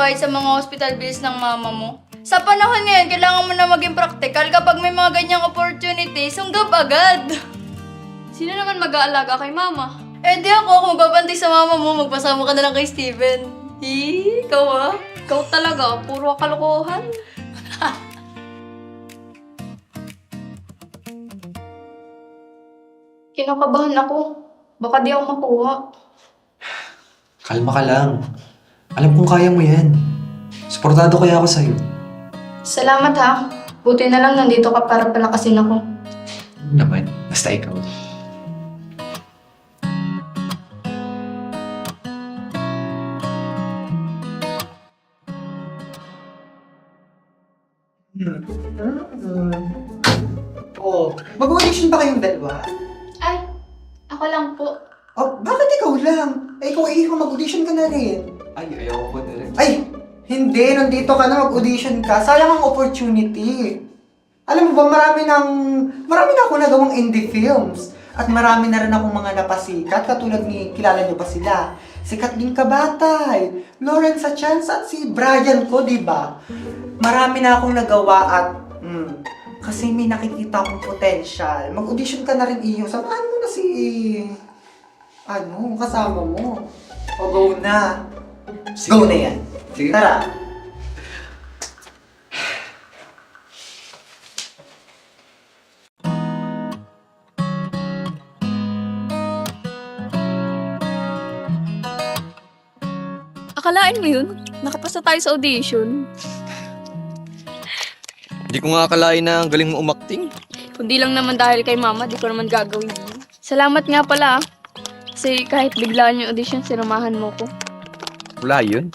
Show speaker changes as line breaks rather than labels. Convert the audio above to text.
pambayad sa mga hospital bills ng mama mo? Sa panahon ngayon, kailangan mo na maging practical kapag may mga ganyang opportunities, sunggab agad.
Sino naman mag-aalaga kay mama?
Eh di ako, kung magpapantay sa mama mo, magpasama ka na lang kay Steven. Ikaw ah.
Ikaw talaga, puro kalokohan.
Kinakabahan ako. Baka di ako makuha.
Kalma ka lang. Alam kong kaya mo yan. Suportado kaya ako sa'yo.
Salamat ha. Buti na lang nandito ka para palakasin ako.
Naman, basta ikaw.
Oh, mag-audition ba kayong dalawa?
Ay, ako lang po.
Oh, bakit ikaw lang? Eh, ikaw mag-audition ka na rin.
Ay, ayaw ko na rin.
Ay, hindi. Nandito ka na, mag-audition ka. Sayang ang opportunity. Alam mo ba, marami na ako nagawang indie films. At marami na rin akong mga napasikat. Katulad ni, kilala niyo ba sila? Si Kathleen Kabatay, Lawrence Atienza at si Brian ko, di ba? Marami na akong nagawa at kasi may nakikita akong potential. Mag-audition ka na rin, iyo. Samahan mo na si kasama mo. O go na.
Sige.
Go na yan.
Sige.
Tara.
Akalain mo yun? Nakapasa tayo sa audition.
Hindi ko nga akalain na ang galing mo umakting.
Kundi lang naman dahil kay mama, di ko naman gagawin yun. Salamat nga pala. Kasi kahit biglaan yung audition, sinamahan mo ko.
Wala yun.